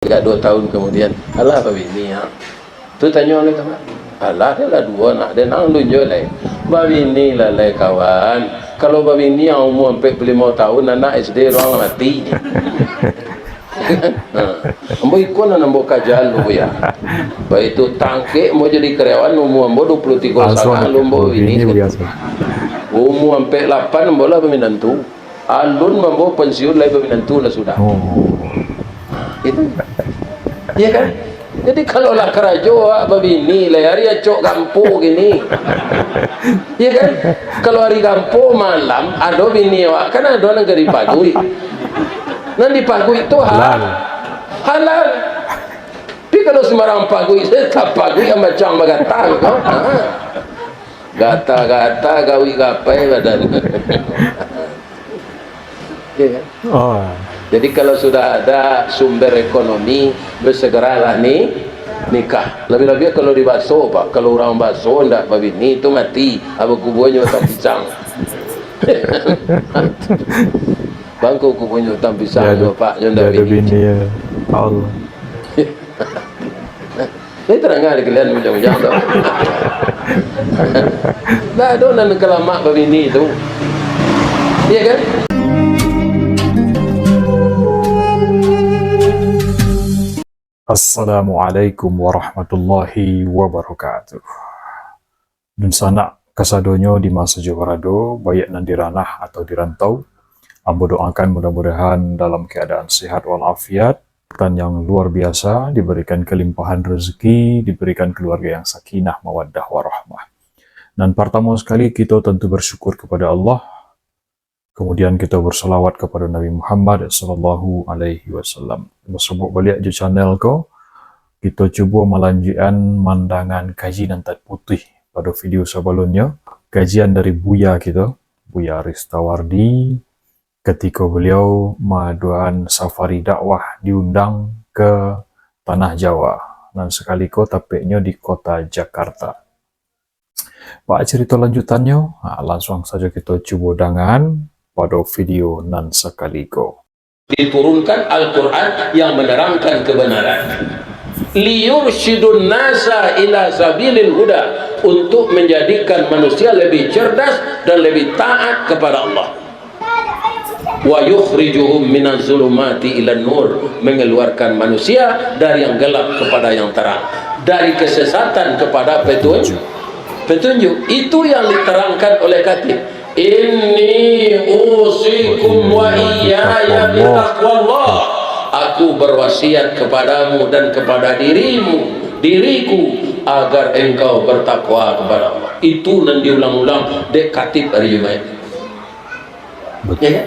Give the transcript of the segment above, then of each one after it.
Dekat 2 tahun kemudian, alah babi ni ha. Tu tanya oleh teman. Alah dia lah 2 anak dia nang lunjuk lai. Babi ni lah lai kawan. Kalau babi ni yang umur 45 tahun anak SD orang mati. Ambo ikut nak ambo kajal lu ya. Baik itu tangke mau jadi karyawan umur ambo 23 tahun ambo ini. Umur sampai 8 ambo lah peminantu. Alun ambo pensiun lai peminantu lah sudah. Itu. Iya kan? Jadi kalau lah kerajo babi ni lah hari acok gampo gini. Iya kan? Kalau hari gampo malam ada bini awak kan ada nang gari pagui. Nang di pagui itu halal. Halal. Tapi kalau sembarang pagui tak pagui macam bagatang. Gata-gata gawi gapai badan. Iya kan? Oh. Jadi kalau sudah ada sumber ekonomi, bersegeralah nikah. Lebih-lebih kalau di bakso, Pak. Kalau orang bakso ndak babi ni itu mati. Apa kubunya utang pisang. Bangku kubunya utang pisang ya, Pak. Ndak bini. Ya. Allah. Ini terang ada kalian macam-macam tu. Dah ada nan kelamak babi ni itu. Iya kan? Assalamualaikum warahmatullahi wabarakatuh. Dan sana kasadonyo di masa Jawarado, baik nan di ranah atau di rantau. Ambo doakan mudah-mudahan dalam keadaan sehat walafiat dan yang luar biasa, diberikan kelimpahan rezeki, diberikan keluarga yang sakinah, mawaddah warahmah. Dan pertama sekali kita tentu bersyukur kepada Allah. Kemudian kita berselawat kepada Nabi Muhammad sallallahu alaihi wasallam. Masuk balik di channel ko, kita cuba melanjutkan mandangan kajian tat putih pada video sebelumnya. Kajian dari Buya kita, Buya Ristawardi, ketika beliau mengadakan safari dakwah diundang ke Tanah Jawa. Dan sekaliko tapeknya di kota Jakarta. Pak cerita lanjutannya, langsung saja kita cuba dangan pada video nan sekaliko. Diturunkan Al-Quran yang menerangkan kebenaran. Liyursyidun nasa ila sabilil huda, untuk menjadikan manusia lebih cerdas dan lebih taat kepada Allah. Wa yukhrijuhum minaz zulumati ilan nur, mengeluarkan manusia dari yang gelap kepada yang terang, dari kesesatan kepada petunjuk. Itu yang diterangkan oleh Khatib. Inni usikum wa iyaya bitaqwallah. Aku berwasiat kepadamu dan kepada diriku agar engkau bertakwa kepada Allah. Itu nan diulang-ulang dek Khatib hari Jumat. Ya kan?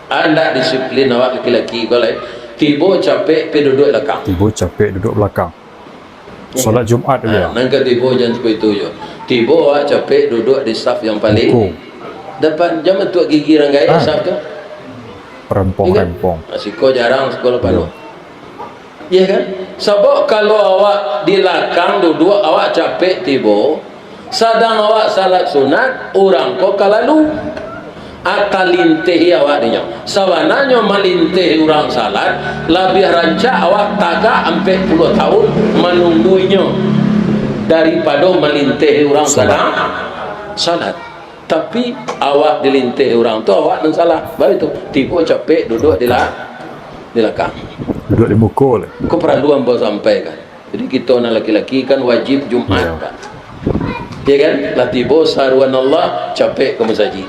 Anda disiplin awak laki-laki kalau tiba capek pergi duduk belakang. Tiba capek duduk belakang. Solat Jumat dia. Nang tiba jangan seperti itu je. Tiba awak capek duduk di saf yang paling depan, jam tu gigi ranggai saf tu. Rempong-rempong. Siko jarang sekolah penuh. Ya kan? Sebab kalau awak di belakang duduk, awak capek tiba, sedang awak salat sunat, orang kok kalalu atalintih awak dinya. Sawananya malintih orang salat, lebih rancak awak tagak sampai 10 tahun menunggunya daripada melintih orang salat. Tapi awak dilintih orang tu, awak dan salah. Baru itu tiba capek duduk di belakang. Duduk di muka lah. Kau perlu ambo sampaikan. Jadi kita nak laki-laki kan wajib Jumat kan. Ya kan? Lah tiba saruan Allah capek ke masjid.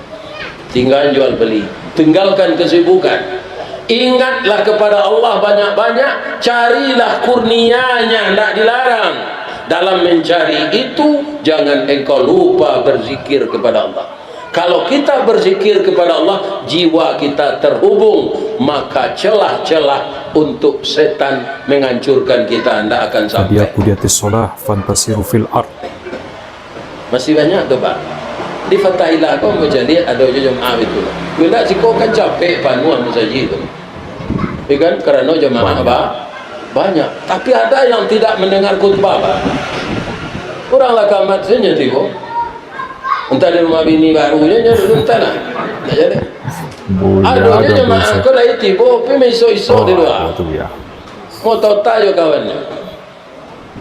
Tinggal jual beli. Tinggalkan kesibukan. Ingatlah kepada Allah banyak-banyak. Carilah kurnianya, tidak dilarang. Dalam mencari itu, jangan engkau lupa berzikir kepada Allah. Kalau kita berzikir kepada Allah, jiwa kita terhubung, maka celah-celah untuk setan menghancurkan kita tidak akan sampai. Dia kudiatis solah fantasiru fil ard. Masih banyak tu Pak. Di Fatailah kau menjadi ada jemaah itu. Bila si kau kan capek panuan masjid itu. Kan karena jemaah banyak. Tapi ada yang tidak mendengar khutbah Pak. Orang lah kamat saja tiba. Entah di rumah bini barunya duduk entah lah. Tak jadi. Ada jemaah kau dah tiba, tapi esok-esok di luar. ngotota jo kawannya,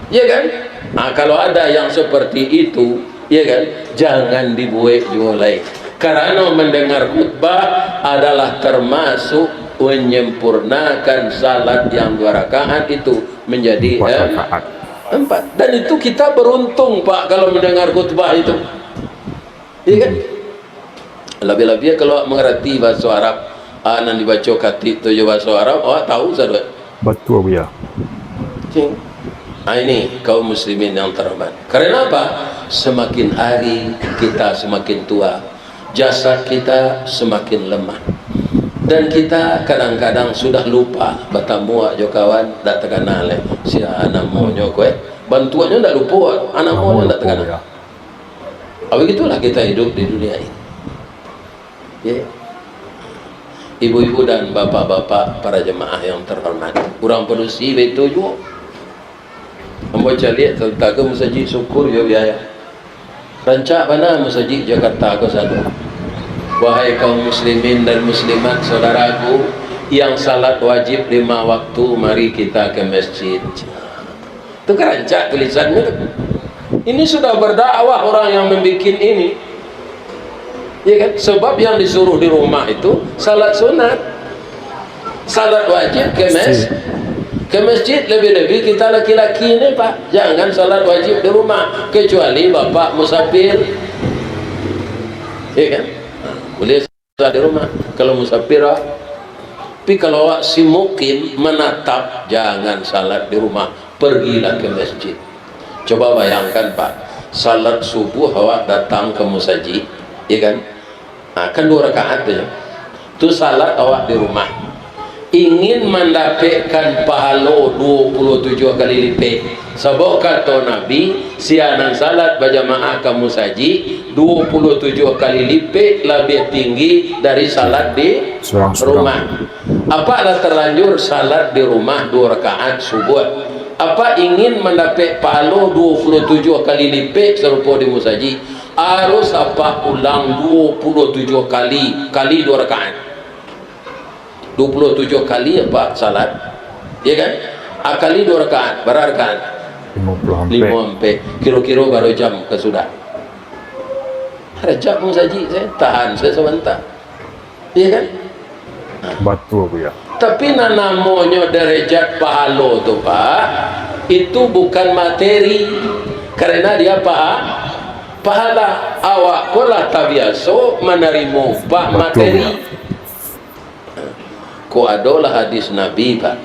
ya kan? Nah, kalau ada yang seperti itu, ya kan, jangan dibuat julai, karena mendengar khutbah adalah termasuk menyempurnakan salat yang 2 rakaat itu menjadi 4. Dan itu kita beruntung Pak kalau mendengar khutbah itu, ya kan? Lebih-lebih kalau mengerti bahasa Arab, anak dibaca kati 7 bahasa Arab, tahu saudara. Betul ya. Nah, ini kaum muslimin yang terhormat. Karena apa? Semakin hari kita semakin tua, jasad kita semakin lemah, dan kita kadang-kadang sudah lupa bertemu jo kawan dak terkenal si anak monyo kowe bantuannya ndak lupa anak monyo ndak terkenal. Begitulah kita hidup di dunia ini, ya. Ibu-ibu dan bapak-bapak para jemaah yang terhormat, kurang produksi itu juga membaca lihat tentang masjid syukur ya biaya rancak mana masjid Jakarta ke sana. Wahai kaum muslimin dan muslimat saudaraku yang salat wajib 5 waktu, mari kita ke masjid. Itu kerancak tulisannya. Ini sudah berdakwah orang yang membuat ini, ya kan? Sebab yang disuruh di rumah itu salat sunat, salat wajib ke masjid. Lebih-lebih kita laki-laki ini Pak, jangan salat wajib di rumah kecuali bapak musafir, ya kan? Boleh salat di rumah kalau musafir. Tapi kalau si mukim menatap, jangan salat di rumah, pergilah ke masjid. Coba bayangkan Pak, salat subuh awak datang ke musajid, ya kan? Nah, kan 2 rakaat ya. Itu salat awak di rumah, ingin mendapatkan pahala 27 kali lipat. Sebab kata Nabi, sianan salat berjamaah ke musajid 27 kali lipat lebih tinggi dari salat di rumah. Apa ada terlanjur salat di rumah 2 rakaat subuh, apa ingin mendapat pahala 27 kali lipat serupa di musajid, harus apa ulang 27 kali 2 rakaat, 27 kali apa salat, ya kan? Kali 2 rakaat berapa rakaat? 50. Kira-kira baru jam ke sudah. Rejak musajid saya tahan saya sebentar, ya kan? Betul Bu ya. Tapi namanya derajat pahala tu Pak, itu bukan materi, karena dia pahala. Awak pula tak biasa menerima Pak materi. Ko adalah hadis Nabi Pak,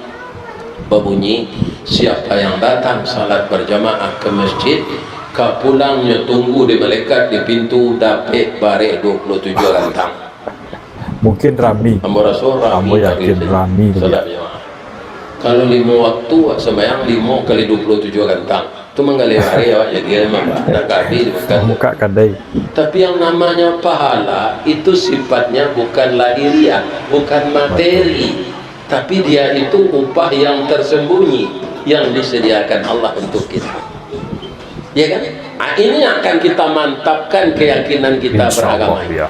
berbunyi siapa yang datang salat berjamaah ke masjid, kapulangnya tunggu di malaikat di pintu dapat bare 27 rantang. Mungkin rami. Ambo yakin rami. Kalau 5 waktu sembahyang 5 kali 27 rantang, itu menggali hari awak jadi memang ada kali buka kadai. Tapi yang namanya pahala itu sifatnya bukan lahiriah, bukan materi, tapi dia itu upah yang tersembunyi yang disediakan Allah untuk kita, ya kan? Nah, ini akan kita mantapkan keyakinan kita beragama ya.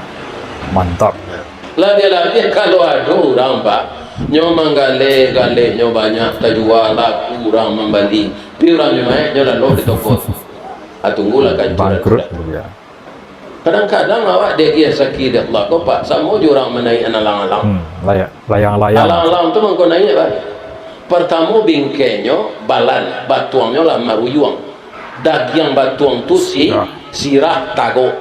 Mantap. Lebih-lebih kalau ada orang Pak nyo menggale nyo banyak terjual laku orang membeli, tapi orang nyo lalu di toko tunggulah kan bangkrut ya. Kadang-kadang awak dia sakit Allah kok Pak sama orang menaik alang-alang. Layang-layang. Alang-alang tu mengko naik Pak. Pertama bingkainya balan, batuangnya lah maruyuang. Daging batuang tu sirah tago.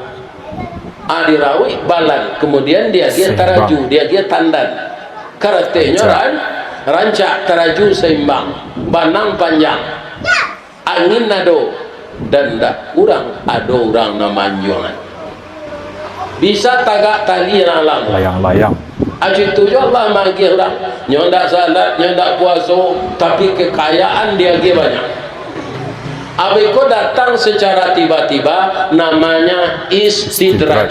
Dirawi balan, kemudian dia teraju, dia tandan. Karatenya rancak teraju seimbang, banang panjang, angin nado, dan dak kurang ada orang namanjuan. Bisa tagak tali lalang. Layang-layang. Aji tujuh Allah manggil orang, nyondak salat, nyondak puasa, tapi kekayaan dia banyak. Abiko datang secara tiba-tiba, namanya istidraj.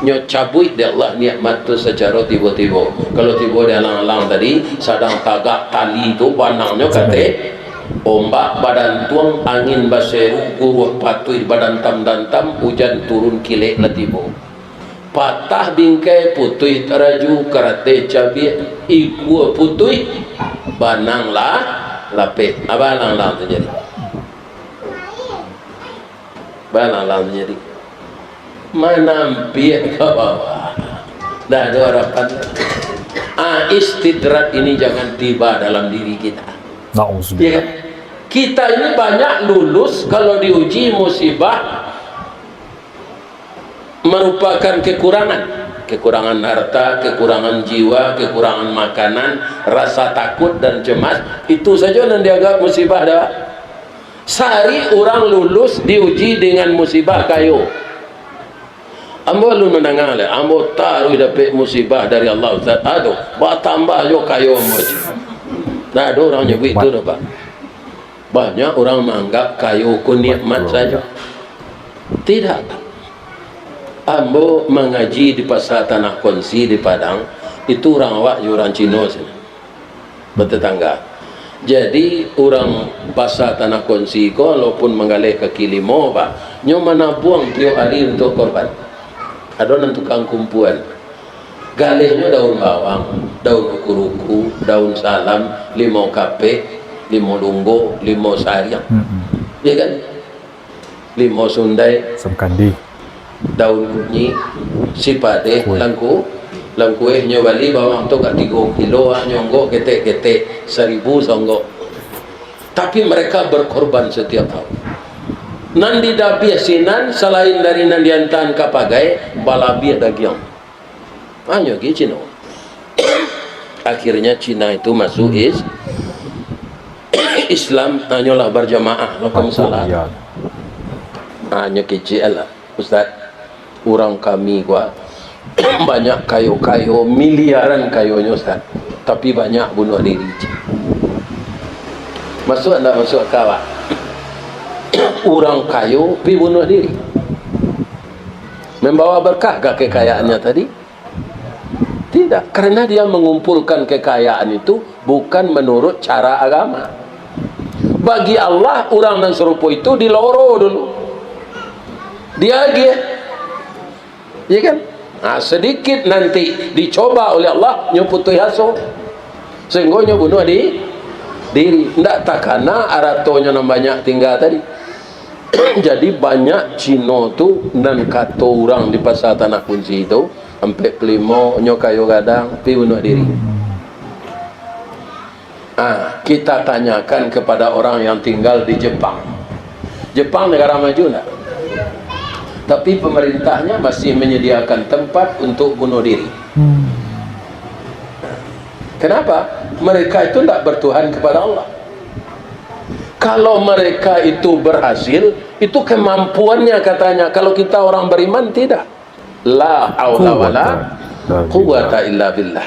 Nyo cabut dia Allah nikmat tu secara tiba-tiba. Kalau tiba dia lang-lang tadi sedang tagak tali tu banangnya kata ombak badan tuang, angin baseru, guruh patui badan tam-tam, hujan turun kilek latibo. Patah bingkai putui teraju karate cabi iku putui banang lah lapik abalang lah terjadi banang lah terjadi manampiak ke bawah dah ada harapan. Istidrat ini jangan tiba dalam diri kita. Ya kan? Kita ini banyak lulus kalau diuji musibah merupakan kekurangan harta, kekurangan jiwa, kekurangan makanan, rasa takut dan cemas, itu saja yang dianggap musibah dah. Sehari orang lulus diuji dengan musibah kayu. Ambo lu mendengar le, ambo taruh dapat musibah dari Allah Ustaz. Aduh, buat tambah yo kayu ambo. Nah, ada orang nyebut itu dah, Pak. Banyak orang menganggap kayu ku nikmat saja. Tidak. Ambo mengaji di pasar Tanah Konsi di Padang, itu orang awak orang Cina sini. Bertetangga. Jadi orang pasar Tanah Konsi ko walaupun menggalih kaki limo, Pak, nyo mana buang tiap hari untuk korban. Ada orang tukang kumpulan, galihnya daun bawang, daun uku-uku, daun salam, limau kape, limau lunggo, limau sariang, ya kan? Limau sundai, semkandi, daun kunyi, sipade, langku nyobali bawang tu kat 3 kilo, nyonggo ketek 1000 songgo. Tapi mereka berkorban setiap tahun. Nandi dapi asinan selain dari nandiantan kapagai balabia dagiang hanya ke Cina. Akhirnya Cina itu masuk Islam, hanyalah berjamaah lakum salat hanya kecil lah Ustaz. Orang kami gua banyak kayu-kayu miliaran kayunya Ustaz, tapi banyak bunuh diri. Masuk anda masuk kawan orang kayu pergi bunuh diri, membawa berkah ke kekayaannya tadi? Tidak, karena dia mengumpulkan kekayaan itu bukan menurut cara agama. Bagi Allah orang dan serupa itu diloro dulu, dia ya kan? Sedikit nanti dicoba oleh Allah nyuputu haso sehingga bunuh diri. Tidak takana aratonya banyak tinggal tadi. Jadi banyak Cina tu dan kata orang di pasar Tanah Kunci itu sampai pelimo nyokayo gadang pi bunuh diri. Kita tanyakan kepada orang yang tinggal di Jepang. Jepang negara maju enggak? Tapi pemerintahnya masih menyediakan tempat untuk bunuh diri. Kenapa? Mereka itu tidak bertuhan kepada Allah. Kalau mereka itu berhasil, itu kemampuannya katanya. Kalau kita orang beriman, tidak. La haula wala quwata illa billah.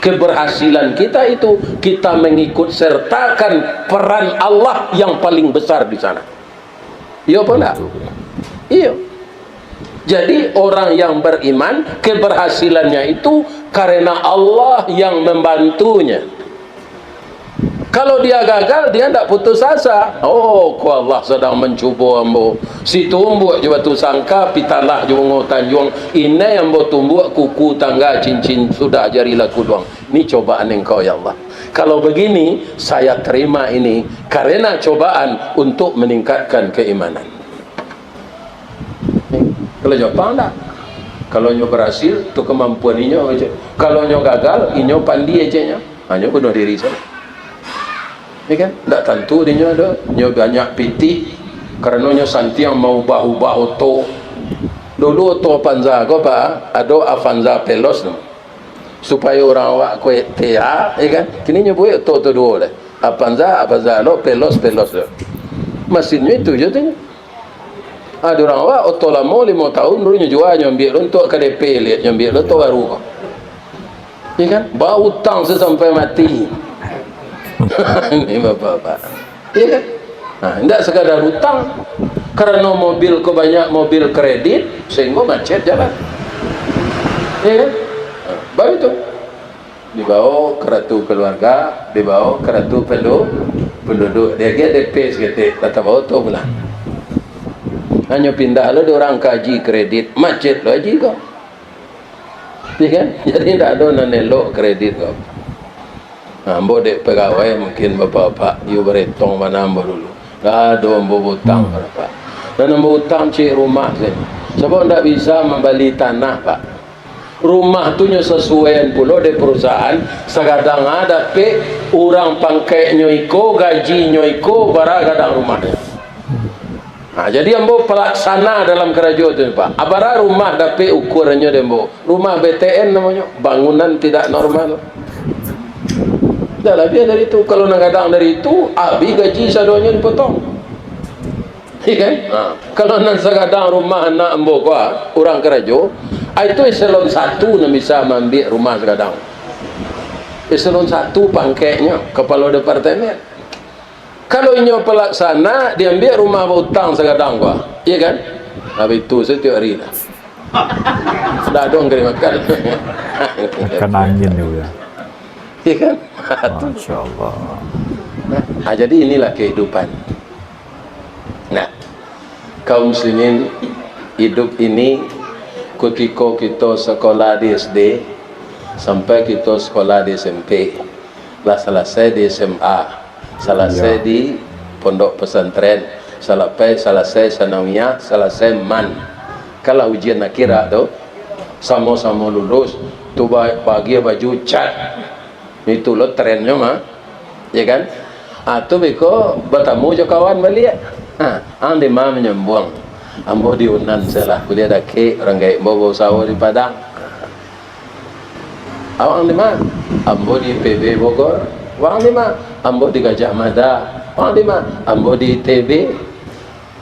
Keberhasilan kita itu kita mengikut sertakan peran Allah yang paling besar di sana. Iya apa enggak? Iya. Jadi orang yang beriman, keberhasilannya itu karena Allah yang membantunya. Kalau dia gagal, dia tidak putus asa. Oh, ku Allah sedang mencuba ambo. Si tumbuh je batu sangka, pitalah je ngotan juang. Ini yang bo tumbuh kuku tangga cincin sudah jarilah kuduang. Ini cobaan engkau ya Allah. Kalau begini, saya terima ini karena cobaan untuk meningkatkan keimanan. Kalau Jepang tak. Kalau nyo berhasil, tu kemampuan inyo aja. Kalau nyo gagal, inyo pandi aja nya. Hanya bunuh diri saja. Ya kan? Tak tentu dia ada. Nyo banyak pitih karena nyo santiang mau bahu-bahu to. Dulu to Avanza ko pa, ado Avanza Pelos no. Supaya orang awak kue tea, ya kan? Kini nyo buat to dua le. Avanza lo Pelos lo. Mesinnya itu je tu. Ada orang awak oto lama 5 tahun dulu nyo jual nyo ambil untuk KDP lihat nyo ambil to baru ko. Ya kan? Bau utang sampai mati. Ini bapak-bapak, iya kan? Tidak sekadar hutang, karena mobil banyak mobil kredit sehingga macet jalan, iya kan? Baru itu dibawa kartu keluarga, dibawa kartu penduduk, dia DP segitu, kata bawa tu pulang. Hanya pindah lo orang kaji kredit, macet lo aja kok, iya kan? Jadi tidak ada nanelo kredit kok. Ambo dek pegawai mungkin bapak-bapak, you beretong mana ambo dulu. Gak ada ambo hutang berapa. Dan ambo hutang cik rumah saya. Sebab tidak bisa membeli tanah pak. Rumah tu nyo sesuaian pula de perusahaan. Segadang ada pe orang pangkai nyoiko, gaji nyoiko, bara gadang rumahnya. Nah, jadi ambo pelaksana dalam kerajaan tu pak. Abara rumah dapat ukurannya dembo. Rumah BTN namanya, bangunan tidak normal. Dah lebih dari itu. Kalau nak kadang dari itu, abi gaji sadonya dipotong. Iya kan? Nah, kalau nak segadang rumah anak ambo gua orang kerajaan, itu eselon 1 nak bisa ambil rumah segadang. Eselon 1 pangkainya kepala departemen. Kalau inyo pelaksana diambil rumah hutang segadang gua, iya kan? Habis itu setiap hari lah. Dah dong kena makan. Makan angin tu ya. Iya kan? Masya Allah. Nah, jadi inilah kehidupan. Nah, kaum muslimin hidup ini ketika kita sekolah di SD sampai kita sekolah di SMP, lah selesai di SMA. Selesai di pondok pesantren, selesai sanawiyah, selesai man. Kalau ujian akhirat tu sama-sama lulus, tu bagi baju cat. Itu lo trennya mah. Ya kan? Tu beko bertemu je kawan balik. Ang di mah menyambung. Ambo diunan salah kuliah dake orang gay bawa sawah di Padang. Awang di mana? Ambo di PB Bogor. Wang di mana? Ambo di Gajah Mada. Wang di mana? Ambo di ITB.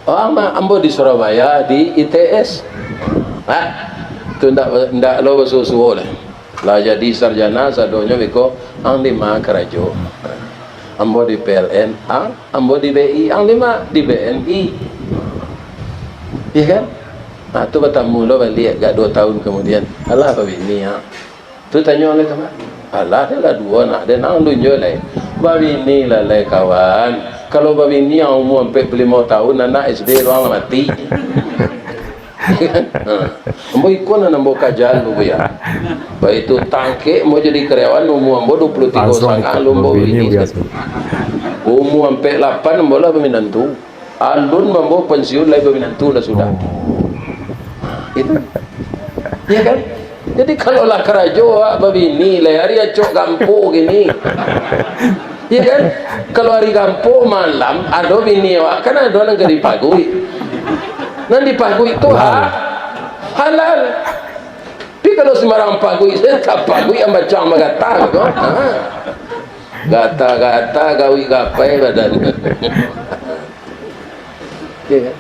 Ambo di Surabaya di ITS. Tu ndak lo bersusu lah. Lah jadi sarjana sadonya beko ang di mana kerajo. Ambo di PLN, ambo di BI, ang di mana? Di BNI. Iya kan? Tu bertemu lo balik gak 2 tahun kemudian. Alah apa ini ya? Tu tanya oleh teman. Alah dia lah 2 nak. Dia nak tunjuk lah. Babi ni lah kawan. Kalau babi ni yang umur sampai 5 tahun anak SD orang mati. Ambo ikut nak ambo kajian lu ya. Baik itu tangke mau jadi karyawan umur ambo 23 tahun ambo ini. Umur sampai 8 ambo lah peminantu. Alun ambo pensiun lah peminantu dah sudah. Itu. Ya kan? Jadi kalau lah kerajo babi ni lah hari acok kampung gini. Ya kan? Kalau hari kampung malam ada bini awak kan ada orang ke dipagui. Nanti pagui itu halal. Tapi kalau sembarang pagui saya tak pagui yang macam gata gitu. Gata gawi gapai badan. Ya kan?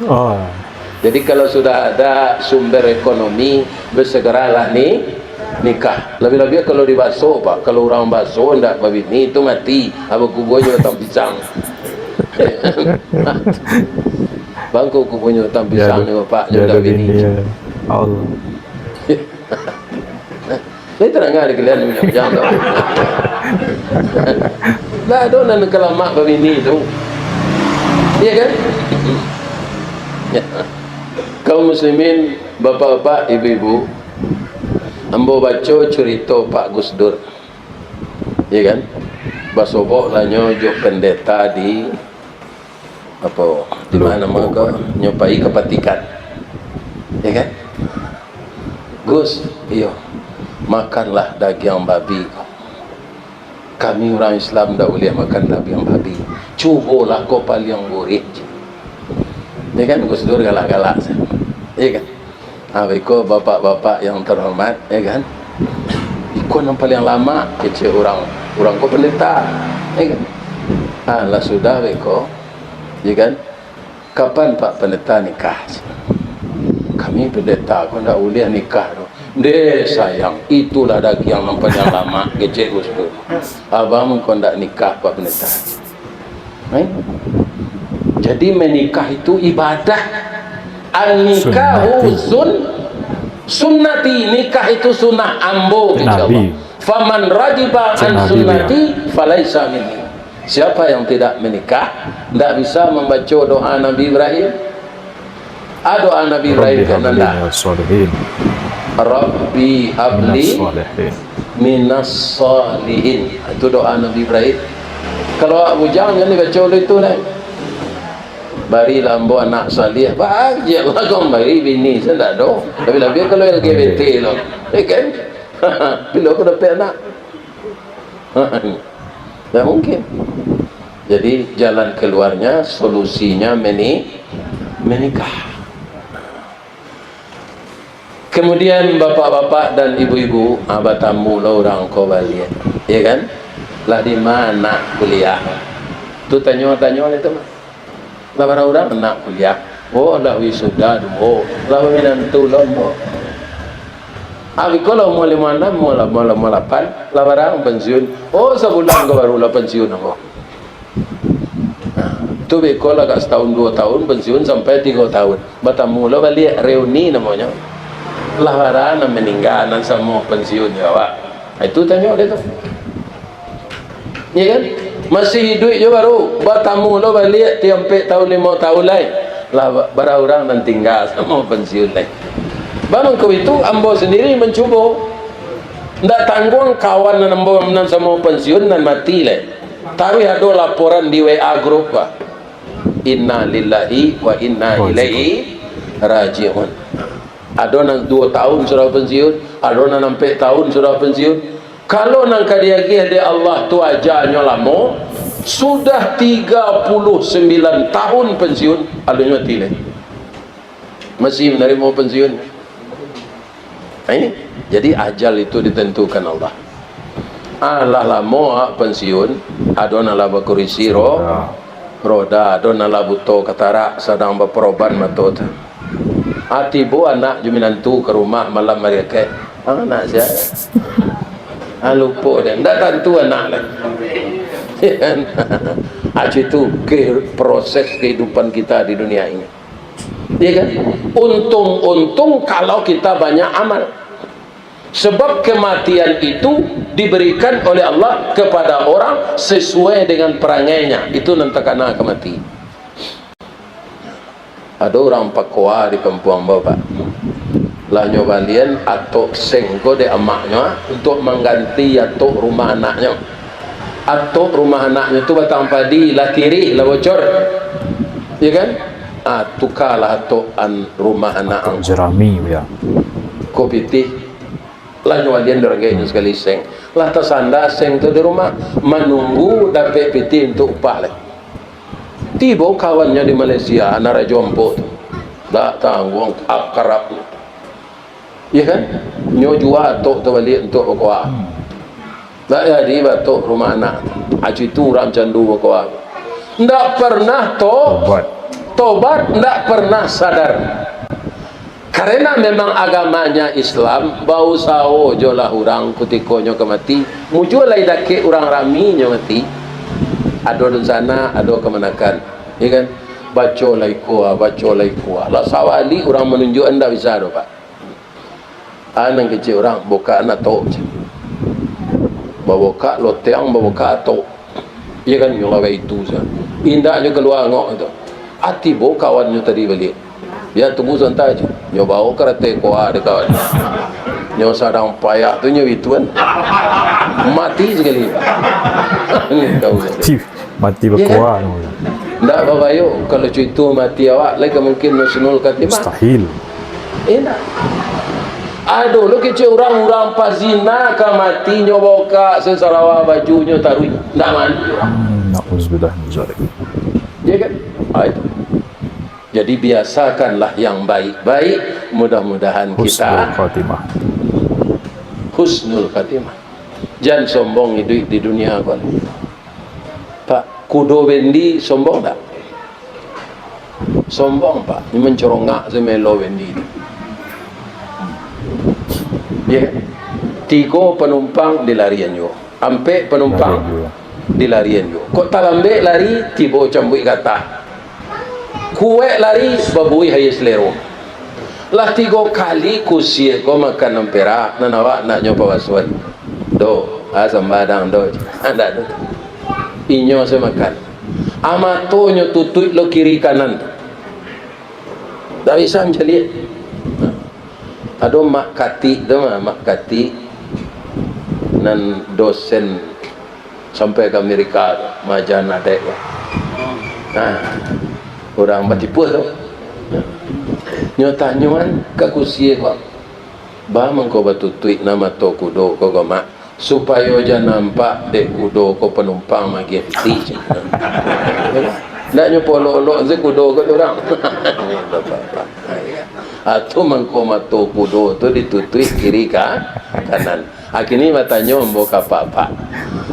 Jadi kalau sudah ada sumber ekonomi bersegeralah nikah. Lebih-lebih kalau di bakso pak, kalau orang bakso ndak babi ni itu mati. Apa kubunya tak pisang. Bangku kubunya tak pisang ni pak, jadi bini. Allah. Saya terang ada kalian macam tu. Lah ada nak kelamak babi ni tu. Iya kan? Kaum muslimin, bapak-bapak, ibu-ibu, ambo baca cerita Pak Gus Dur. Ya kan? Basobok lah nyojok pendeta di apa? Di mana mereka nyopai kepatikan. Ya kan? Gus, iyo, makanlah daging babi. Kami orang Islam tak boleh makan daging babi. Cubalah kau paling gurih. Ya kan? Gus Dur galak-galak. Ya kan? Beko bapak-bapak yang terhormat, ya kan? Ikut yang paling lama kecil orang kau pendeta, ya kan? Lah sudah beko, ya kan? Kapan Pak pendeta nikah? Kami pendeta kau nak boleh nikah tu. Deh sayang, itulah daging yang paling lama kecil Gus Dur. Abang kau nak nikah Pak pendeta. Jadi menikah itu ibadah. An-nikahu sunnati, nikah itu sunnah ambo insyaallah. Faman rajiba an sunnati falaisa minni. Siapa yang tidak menikah tidak bisa membaca doa Nabi Ibrahim. Doa Nabi Ibrahim kan anda. Rabbi Minas habli salihin. minas salihin. Itu doa Nabi Ibrahim. Kalau Abu Jahal ni baca itu lah, bari lambo anak salih bahagia lah kau bari bini saya tak ada. Tapi lebih kalau LGBT lo kan bila aku dapat anak tak mungkin. Jadi jalan keluarnya, solusinya menikah. Kemudian bapak-bapak dan ibu-ibu, abah tamu lah orang kau balik, ya kan? Lah di mana kuliah? Tu tanya-tanya itu mah. Lah para orang nak kuliah. Oh lah wisuda dulu. Lah menantu lombo. Abi kalau mau 56, mau 8, lah barang pensiun. Oh sebulan kau baru lah pensiun aku. Tu bekola kat setahun 2 tahun pensiun sampai 3 tahun. Batamu lah balik reuni namanya. Lah barang meninggal nan semua pensiun ya Pak. Itu tanya dia tu. Ya kan? Masih hidup je baru bertamu lo balik tiap tahun 5 tahun lain lah bara orang dan tinggal sama pensiun lain. Baru kau itu ambo sendiri mencuba ndak tanggung kawan dan ambo nan sama pensiun dan mati lain. Tapi ada laporan di WA grup Pak. Inna lillahi wa inna ilaihi raji'un. Ada nan 2 tahun sudah pensiun, ada nan 4 tahun sudah pensiun. Kalau nang kadiagi ada Allah tu ajarnya lama, sudah 39 tahun pensiun, alunya mati lagi. Masih menerima pensiun. Ini jadi ajal itu ditentukan Allah. Allah lama pensiun, ada nang laba kurisi roda, ada nang labuto katarak sedang berperoban matot. Atibu anak juminantu ke rumah malam mereka. Anak saya lupa dia tak tentu anak lah. Itu proses kehidupan kita di dunia ini, ya kan? Untung kalau kita banyak amal, sebab kematian itu diberikan oleh Allah kepada orang sesuai dengan perangainya. Itu nanti kena kemati. Ada orang pakwa di kampung bapak lah nyobalian atau sengko de amaknya untuk mengganti atau rumah anaknya, atau rumah anaknya tu batang padi lah kiri lah bocor, ya kan? Tukarlah atau rumah anak jerami ya kopi teh lah nyobalian dorangnya sekali seng lah tersanda seng tu di rumah menunggu dapat piti untuk upah lah. Tiba kawannya di Malaysia nara jompo tu tak tanggung akrab, ya kan? Nyo jual tok tu balik untuk berkuah. Tak jadi batuk rumah anak. Aji tu orang candu berkuah. Tak pernah tobat, tak pernah sadar. Karena memang agamanya Islam, bau sao jolah orang kutikonyo kemati, muncul lagi dake orang raminya mati. Ada di sana, ada kemenakan, ya kan? Baca lagi kuah. Lah sawali orang menunjuk anda bisa do Pak. Anak kecil orang buka anak tok bawa loteang bawa tok, ya kan? Nyola itu sah indahnya keluar ngok itu ati bo kawannya tadi balik dia tunggu santai aja nyoba karate kuah ada kawan nyoba sadang payah tu nyoba itu kan mati sekali mati berkuah ya kan? Ndak apa yuk kalau itu mati awak lagi mungkin nasional katimah mustahil. Enak. Aduh, lu kecil orang pazina ka mati nyoba ka sesarawa bajunya taruh ndak mandi. Na'udzubillah min dzalik. Ya kan? Itu. Jadi biasakanlah yang baik-baik, mudah-mudahan kita husnul khatimah. Jangan sombong hidup di dunia kau. Pak, kudo bendi sombong tak? Sombong Pak, ini mencorongak semelo bendi. Ya, 3 penumpang dilarian yo, ampe penumpang dilarian yo. Kok talambe lari tibo cambui kata, kue lari babui hayes lero. Lah 3 kali kusie ko makan empera, nanawa nak nyoba waswan. Do, asam badang do, anda do. Inyo saya makan. Amato nyo tutut lo kiri kanan. Tak bisa mencari. Ada mak kati tu mah, mak kati nan dosen sampai ke Amerika tu, majana dek. Orang batipu tu. Nyo tanyuan ke kusie kok. Ba mangko batu tuik nama to kudo ko mak supaya aja nampak dek kudo ko penumpang magi fiti. Ndak nyo polo-olo ze kudo ko orang. Atau mangko mato kudo tu ditutui kiri kanan. Akini matanya mbok apa-apa.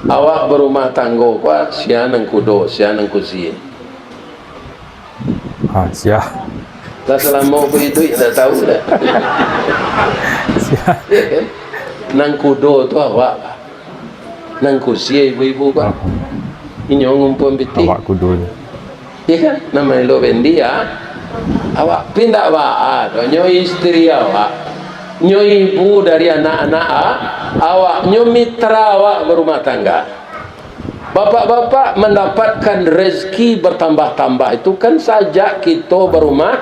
Awak berumah tangga kwa sia nang kudo, sia nang kusie. Sia. Tak selama begitu tak tahu dah. Sia. Ya kan? Nang kudo tu awak. Nang kusie ibu-ibu kwa. Ini ngumpul biti. Awak kudo. Ya kan? Nama lo bendia. Awak pindah awak, nyo istri awak, nyo ibu dari anak-anak awak, nyo mitra awak berumah tangga. Bapak-bapak mendapatkan rezeki bertambah-tambah itu kan sajak kita berumah.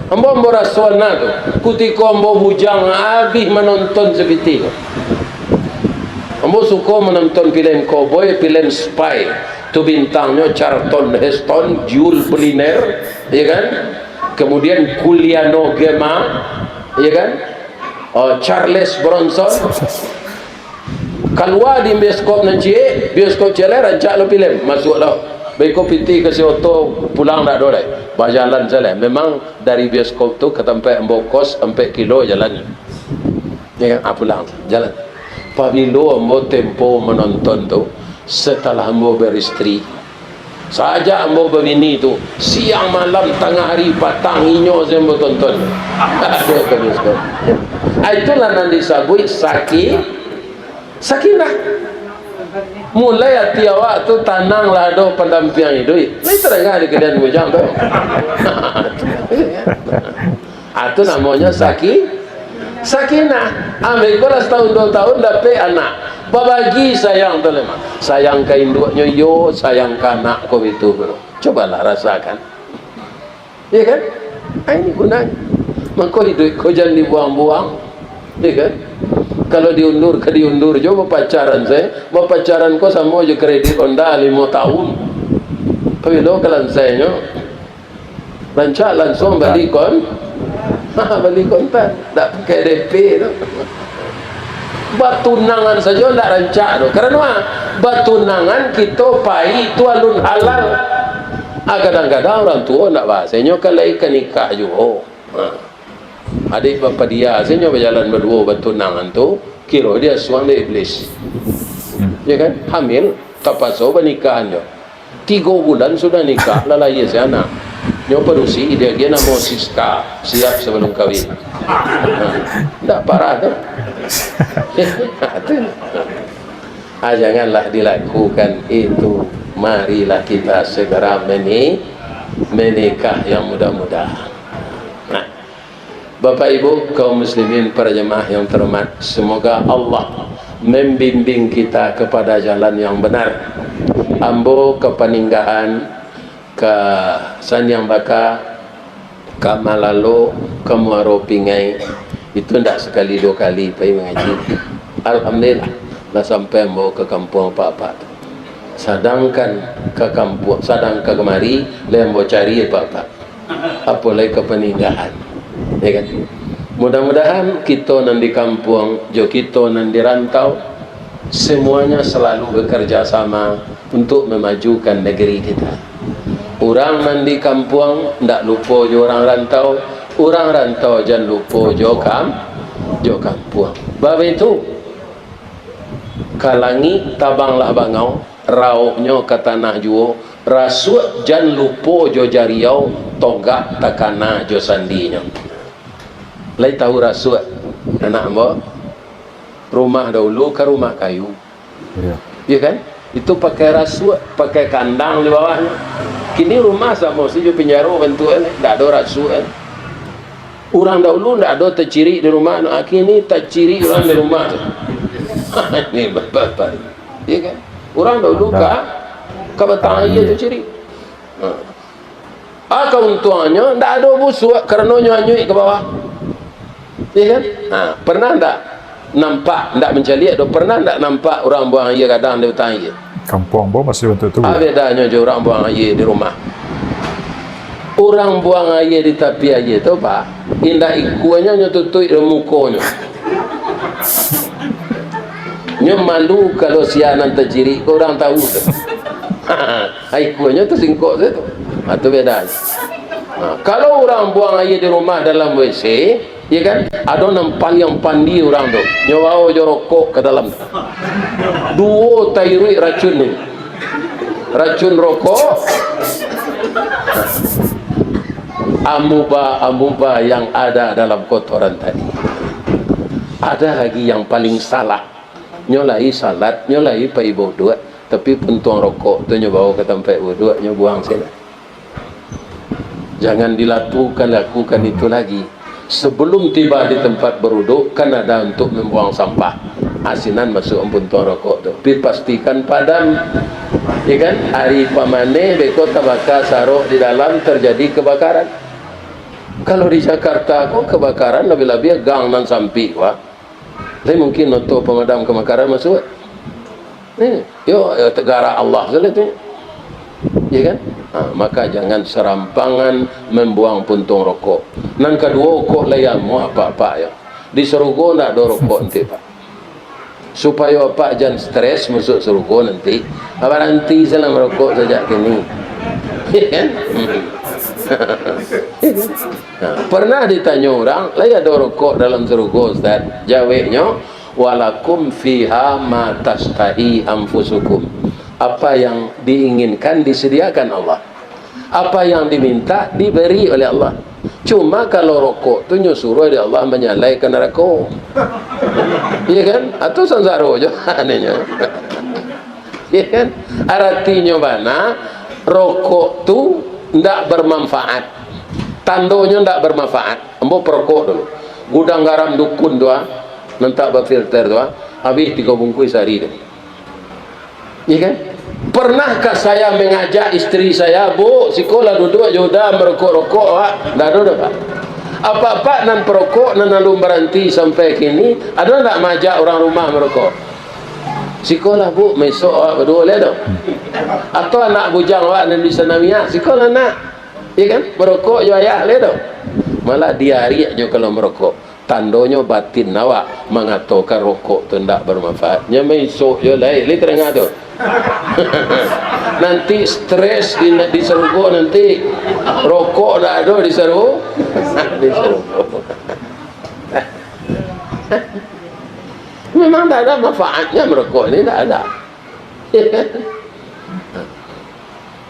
Ambo rasona tu, ketika ambo bujang habis menonton seperti itu. Ambo suka menonton film cowboy, film spy. Tu bintangnya Charlton Heston, Jules Briner, ya kan? Kemudian Giuliano Gemma, ya kan? Charles Bronson. Keluar di bioskop nanti, bioskop celer rancak lo film, masuk lo. Beko piti ke Sioto pulang tak boleh. Berjalan jalan. Memang dari bioskop tu ke tempat Mbokos 4 kilo jalan. Ya kan? Pulang jalan. Pabilo ambo tempo menonton tu setelah ambo beristri. Saja ambo berbini tu siang malam tengah hari patang inyo saya ambo tonton. Ada ke bioskop. Itulah yang disebut sakinah. Mulai hati awak tu tananglah do pendamping hidup. Lai terangah di kedan bujang tu. Itu namanya sakinah. Ambil kau setahun 2 tahun dapat anak. Babagi sayang tu lemah. Sayang ke induknya yo, sayang ke anak kau itu bro. Cobalah rasakan. Ya kan? Ini gunanya. Maka hidup kau jangan dibuang-buang. Ya kan? Kalau diundur ke diundur jo pacaran saya. Pacaran kau sama je kredit Honda 5 tahun. Tapi lo kalau saya nyo rancak langsung balik kon. Balik kontan. Tak pakai DP tu. Batunangan saja tak rancak tu. Kerana batunangan kita pai itu alun halal. Kadang-kadang orang tua nak bahasanya kalau ikan nikah juga. Adik bapa dia saya berjalan berdua batunangan tu kira dia suang dia iblis. Ya kan? Hamil tak pasal pernikahan dia. 3 bulan sudah nikah lalai si anak. Nyo perusi dia nama Siska, siap sebelum kahwin. Tak parah tu. Janganlah dilakukan itu. Marilah kita segera menikah yang mudah-mudahan. Bapak Ibu kaum muslimin para jemaah yang terhormat, semoga Allah membimbing kita kepada jalan yang benar. Ambo kepeninggahan ke Sanyang Baka, ke Malalo, ke Muaro Pingai itu tidak sekali 2 kali pergi mengaji. Alhamdulillah dah sampai ambo ke kampung apa-apa. Sedangkan ke kampung, sedang ke kemari ambo cari apa-apa. Apa lagi kepeninggahan. Ya kan? Mudah-mudahan kita nan di kampung, jo kita nan di rantau, semuanya selalu bekerja sama untuk memajukan negeri kita. Orang nan di kampung ndak lupa jo orang rantau, orang rantau jangan lupa jo kampung. Bab itu kalangi tabanglah bangau, rauknya ke tanah juo, rasuk jangan lupa jo jariau, togak takana jo sandinya. Lai tahu rasuk anak mbak rumah dahulu ke rumah kayu. Ya kan? Itu pakai rasuk, pakai kandang di bawahnya. Kini rumah sama si penjaro bentuknya tak ada rasuk. Orang dahulu tak ada terciri di rumah, kini terciri orang di rumah. Ini bapak. Ya kan? Orang dahulu ke batang air terciri. Keuntungannya tak ada busuk kerana nyuai ke bawah. Ya kan? Pernah tak nampak, tak mencari atau pernah tak nampak orang buang air kadang di hutan air? Kampung bo masih untuk tu. Bedanya je orang buang air di rumah. Orang buang air di tepi air tu pak, indah ikuannya nyututui di mukanya. Nyo malu kalau sianan terjiri, orang tahu tu. Ikuannya tu singkok tu. Itu bedanya. Kalau orang buang air di rumah dalam WC, ya kan, ada nampak yang pandi orang tu, nyawa jorokok ke dalam tu. Dua tairui racun ni, racun rokok, amuba yang ada dalam kotoran tadi. Ada lagi yang paling salah, nyolai salat, nyolai pai bodoh, tapi puntung rokok tu nyawa ke tempat bodoh, nyawa buang sana. Jangan lakukan itu lagi. Sebelum tiba di tempat beruduk, kan ada untuk membuang sampah. Asinan masuk puntung rokok tu. Tapi pastikan padam. Ya kan? Hari pamane beko tabaka sarok di dalam terjadi kebakaran. Kalau di Jakarta kok kebakaran lebih-lebih gang nan sampi wah. Tapi mungkin untuk pemadam kebakaran masuk. Yo tegara Allah saja. Ya kan? Maka jangan serampangan membuang puntung rokok. Nan kedua kok layamu apa-apa ya. Di surga nak ada rokok nanti pak. Supaya pak jangan stres masuk surga nanti. Apa nanti salah merokok sejak kini. Ya kan? Pernah ditanya orang, laya ada rokok dalam surga Ustaz. Jawabnya, walakum fiha ma tastahi anfusukum. Apa yang diinginkan disediakan Allah, apa yang diminta diberi oleh Allah. Cuma kalau rokok tu nyuruh oleh Allah menyalai ke neraka, iya kan? Atau sansara je anehnya. Iya kan? Artinya mana rokok tu ndak bermanfaat, tandonya ndak bermanfaat. Ambo perokok dulu, gudang garam dukun tu nanti berfilter tu habis 3 bungkus sehari tu. Ya kan? Pernahkah saya mengajak istri saya, bu, sekolah duduk jodoh merokok-rokok, dah ada pak. Apa-apa nan perokok nan lalu berhenti sampai kini, ada tak majak orang rumah merokok? Sekolah bu, besok berdua le dong. Atau anak bujang awak nan di sanamia, sekolah nak, ya kan? Merokok jo ayah le dong. Malah diari aja kalau merokok. Tandonya batin awak mengatakan rokok tu tidak bermanfaat. Nya mesok je lain, li terengah tu. Nanti stres di serugo nanti rokok dah ada di seru. Di seru. Memang tak ada manfaatnya merokok ini, tak ada.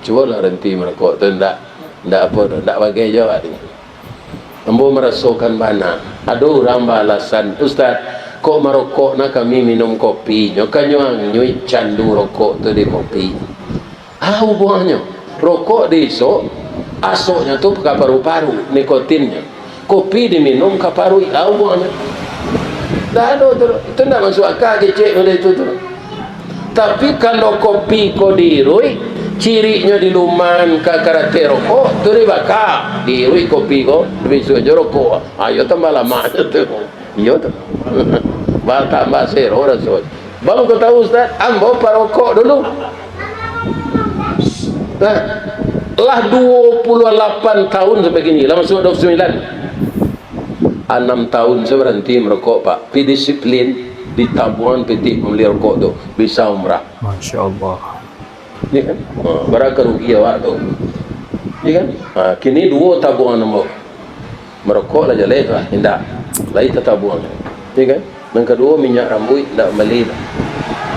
Cuba lah berhenti merokok tu, tidak apa, tidak bagai jawab ni. Ambo merasakan mana ada orang balasan, Ustaz, kok merokok nak kami minum kopi, nyokanyo nyui candu rokok tu di kopi. Hubungannya rokok diisok, asoknya tu ke paru-paru, nikotinnya. Kopi diminum ke paru, hubungannya. Dah ada tu, itu tak masuk akal kecek oleh itu tu. Tapi kalau kopi kau dirui, cirinya di luman ke karate rokok tu dia bakal dirui kopi kau besok je rokok. Ayo tambah lama tu. Iyo tu. Bal tambah zero rasul. Baru kau tahu Ustaz, ambo parokok dulu. Nah, lah 28 tahun sampai kini, lah masuk 29. 6 tahun saya berhenti merokok pak. Pi disiplin di tabungan peti membeli rokok tu bisa umrah. Masya Allah. Ya kan? Berapa rugi awak tu? Ya kan? Kini 2 tabungan nombor. Merokok lah jalan tu, tidak. Lain tabungan. Ya kan? Yang kedua minyak rambut tidak beli.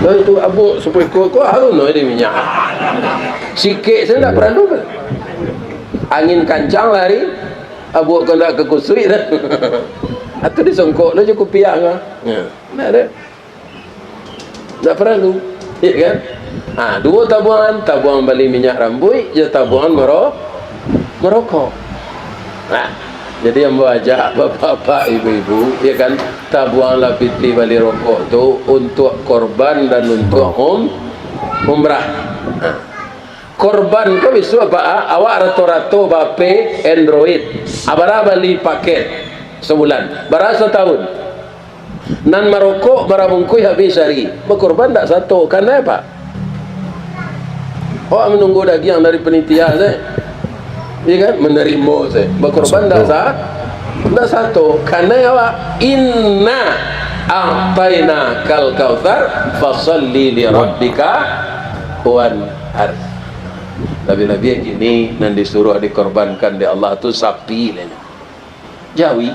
Lalu itu abu supaya kau harus no ini minyak. Sikit saya tidak perlu. Angin kancang lari, abu kau nak kekusui dah. Atau disongkok lah cukup piang ah. Ya, tak ada. Tak perlu. Ya kan? 2 tabungan beli minyak rambut, je tabungan merokok. Jadi yang ajak bapak-bapak, ibu-ibu, ya kan, tabunganlah piti beli rokok tu untuk korban dan untuk umrah. Korban kau bisu apa? Awak rato-rato bape Android. Abara beli paket sebulan, berasa tahun. Nan marokok marabungkui habis hari. Berkorban tak satu. Karena apa? Oh, menunggu daging dari penitia saya. Iya kan? Menerima saya. Berkorban tak satu. Karena apa? Inna a'tayna kal kautsar fasalli li rabbika wanhar. Nabi-nabi yang gini nan disuruh dikorbankan di Allah tu sapi lain. Jawi.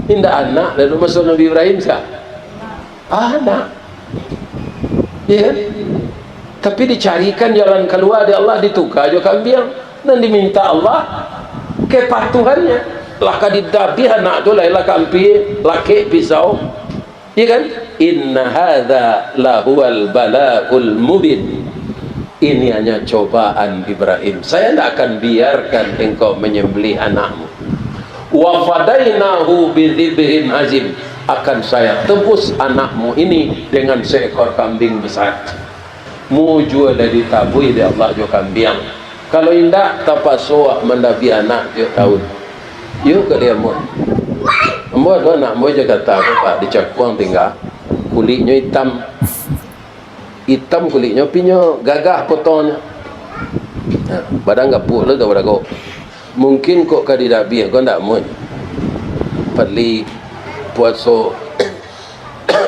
Indah anak lalu masuk Nabi Ibrahim sah. Anak. Ya. Tapi dicarikan jalan keluar di Allah, ditukar jo kambing dan diminta Allah kepatuhannya. Laka didabi anak tu lah kampi laki pisau. Ya kan? Inna hadza lahuwal balaul mubin. Ini hanya cobaan Ibrahim. Saya tidak akan biarkan engkau menyembelih anakmu. Wa fadainahu bidzibhin azim. Akan saya tebus anakmu ini dengan seekor kambing besar. Mujua dari tabui di Allah jo kambing. Kalau indak tapasoa mendabi anak dia tahun. Yuk ke dia mu. Ambo tu anak mu je kata Pak dicakuang tinggal. Kulitnya hitam. Hitam kulitnya pinyo gagah potongnya. Badan gapuk le pada kau. Mungkin kok kadidabi kau ndak mu. Perli puasa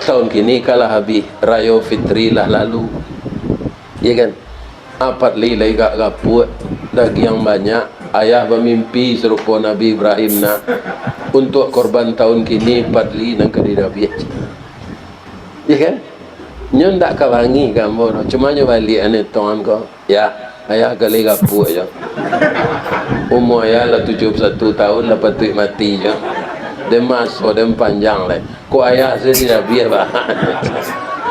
tahun kini kalah habis raya fitri lah lalu. Ya kan? Apat li lagi gapuk daging yang banyak. Ayah bermimpi serupa Nabi Ibrahim nak untuk korban tahun kini patli nang kadidabi. Ya kan? Nyo ndak kawangi gambar. Cuma nyo balik ane tuan ko. Ya, ayah kali gapuk je. Umur ayah lah 71 tahun lepas tu mati je. Dia masuk dia panjang lah. Ko ayah saya tidak biar bah.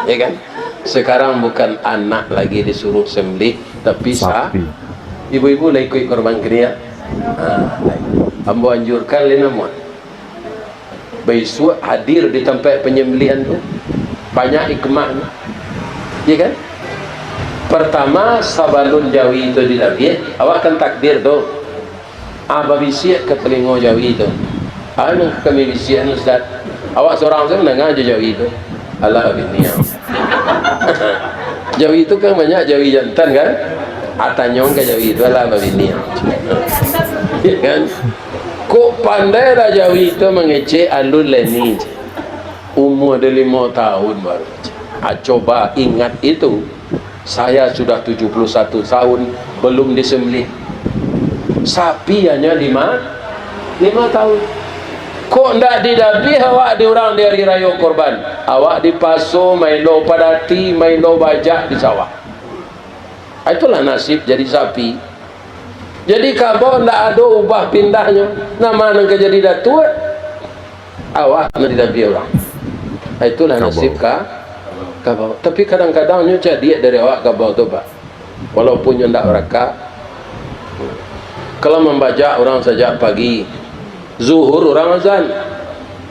Ya kan? Sekarang bukan anak lagi disuruh sembelih tapi sapi. Ibu-ibu lah ikut korban kria. Ambo anjurkan le namun. Besok hadir di tempat penyembelihan tu. Banyak hikmahnya. Ya kan? Pertama sabalun jawi itu dilabih, awak kan takdir tu. Aba bisiak ke telinga jawi itu. Anu kami bisiak Ustaz. Awak seorang saya mendengar je jawi itu. Allah biniam. Jawi itu kan banyak jawi jantan kan? Atanyong ke jawi itu Allah biniam. Ya kan? Kok pandai dah jawi itu mengecek alun leni. Umur dia 5 tahun baru. Coba ingat itu. Saya sudah 71 tahun belum disembelih. Sapi hanya 5 tahun. Kok ndak didabi awak di orang di hari raya korban? Awak dipaso mailo padati, mailo bajak di sawah. Itulah nasib jadi sapi. Jadi kalau ndak ada ubah pindahnya, nama nang jadi datuk awak ndak didabi orang. Itulah nasib kabau. Tapi kadang-kadang nyo jadi dari awak kabau tu Pak. Walaupun nyo ndak beraka. Kalau membaca orang sejak pagi, zuhur orang azan.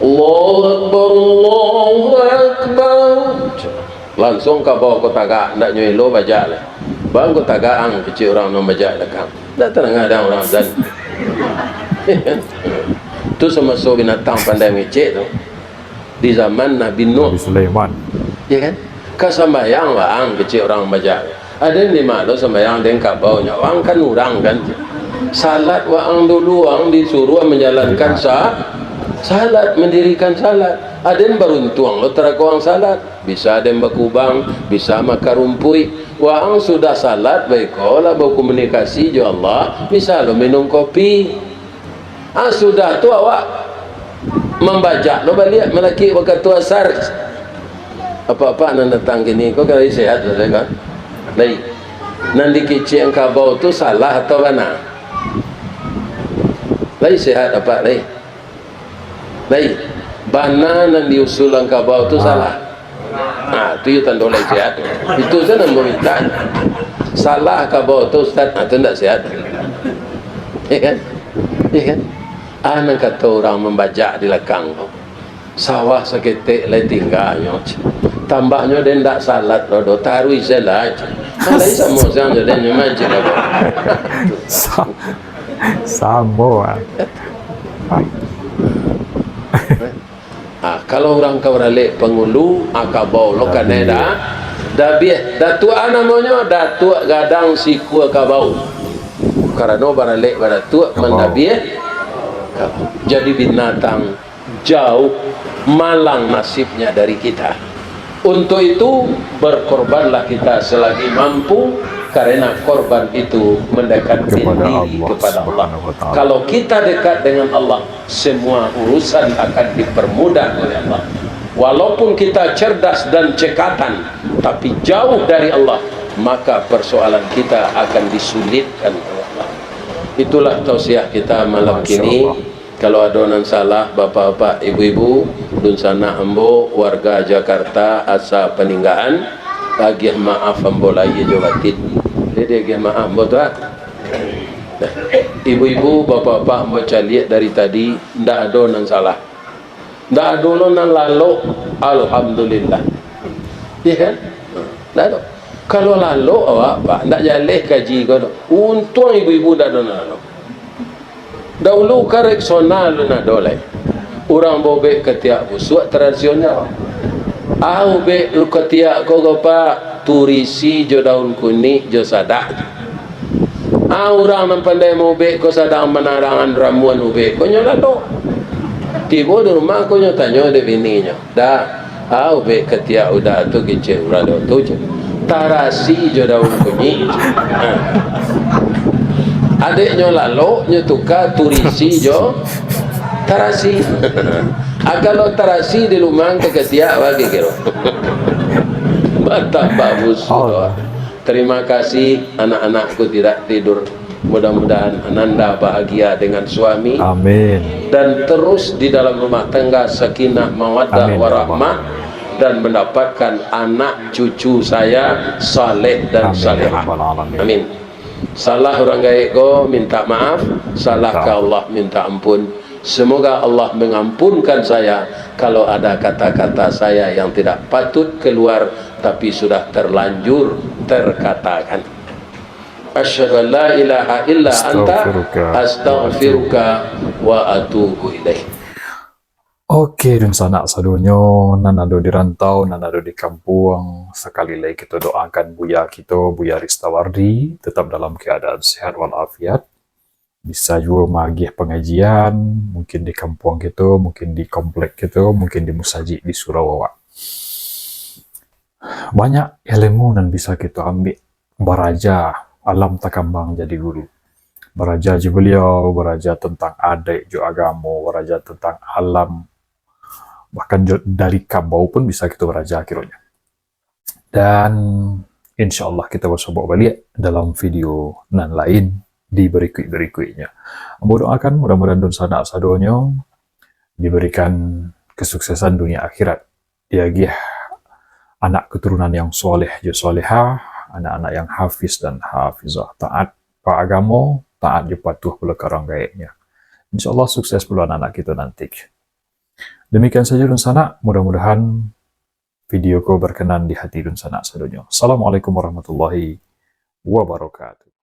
Allahu Akbar, Allahu Akbar. Langsung kabau ko tagak ndak nyo elo baca lah. Bang ko tagaang kecil orang membaca lekang. Ndak tenang ada orang azan. Tu semasa binatang pandai ngecek tu. Di zaman Nabi Nuh Sulaiman. ya kan? Kesambayang waang kecil orang baca. Ada yang lima lo sembayang dengan kabaunya. Waang kan orang kan. Salat waang dulu waang disuruh menjalankan salat, mendirikan salat. Ada yang beruntung lo terakawang salat. Bisa ada yang berkubang, bisa makan rumpui. Waang sudah salat baik lah berkomunikasi jo Allah. Bisa lo minum kopi. Sudah tu awak membaca lo balik melaki waktu asar apa-apa nan datang gini kau kali sehat saja kan lai nan dikecek kabau tu salah atau mana lai sehat apa lai bana nan diusulan kabau tu salah tu itu tanda lai sehat itu saja nak meminta salah kabau tu Ustaz itu tidak sehat ya kan nang kata orang membaca di lekang sawah seketik lai tinggalnya tambahnya dia tidak salat rodo tarui salat malai sama saja dia nyemaji apa Sambo Kalau orang kau ralik pengulu akabau lo kaneda dabieh datuk namanya datuk gadang siku akabau karena baralik datuk mendabieh jadi binatang jauh malang nasibnya dari kita. Untuk itu berkorbanlah kita selagi mampu, karena korban itu mendekatkan diri kepada Allah. Kalau kita dekat dengan Allah, semua urusan akan dipermudah oleh Allah. Walaupun kita cerdas dan cekatan, tapi jauh dari Allah, maka persoalan kita akan disulitkan oleh Allah. Itulah tausiah kita malam kini. Kalau ada yang salah, bapak-bapak, ibu-ibu, dun sana ambo, warga Jakarta, asa peninggalan, agih maaf ambo lagi jawatin. Jadi agih maaf ambo tu. Ibu-ibu, bapak-bapak, ambo caliak dari tadi, ndak ada yang salah. Ndak ada yang lalu, alhamdulillah. Iya kan? Ndak ada. Kalau lalu awak, pak, ndak jaleh kaji kau. Untung ibu-ibu ndak ada yang lalu. Dahulu karek sonal na dolai orang bobe ketiak busuk tradisional be ketiak ko gopa turisi jo daun kuning jo sadak orang nan pandai mau be ko sadang menarangan ramuan ube ko nyola do tibo di rumah ko nyotanyo de bininya da be ketiak udah tu kece urado tu tarasi jo daun kuning adiknya lalu nyetuka turisi jo tarasi kalau tarasi di rumah keketiak bagi kira mata bagus. Terima kasih anak-anakku tidak tidur, mudah-mudahan ananda bahagia dengan suami, amin, dan terus di dalam rumah tangga sakinah mawaddah warahmah dan mendapatkan anak cucu saya saleh dan salihah, amin. Salah orang gaik ko minta maaf, salah ke Allah minta ampun. Semoga Allah mengampunkan saya kalau ada kata-kata saya yang tidak patut keluar tapi sudah terlanjur terkatakan. Asyhadu an la ilaha illa anta astaghfiruka wa atubu ilaik. Oke, dan sanak sadonyo nan ado di rantau, nan ado di kampung, sekali lagi kita doakan Buya kita, Buya Ristawardi, tetap dalam keadaan sehat walafiat. Bisa juga magih pengajian, mungkin di kampung kita, mungkin di komplek kita, mungkin di Musaji di Surawawa. Banyak ilmu nan bisa kita ambil. Baraja alam takambang jadi guru. Baraja je beliau, baraja tentang adik jo agama, baraja tentang alam. Bahkan dari kabau pun bisa kita belajar kiranya. Dan insya Allah kita bersobat balik dalam video nan lain di berikut-berikutnya. Ambo doakan mudah-mudahan don sanak sadonyo diberikan kesuksesan dunia akhirat. Diagih anak keturunan yang soleh jo solehah, anak-anak yang hafiz dan hafizah, taat pak agama, taat jo patuh pula karang gaeknya. Insya Allah sukses pula anak kita nanti. Demikian saja dun sanak, mudah-mudahan videoku berkenan di hati dun sanak sadonyo. Assalamualaikum warahmatullahi wabarakatuh.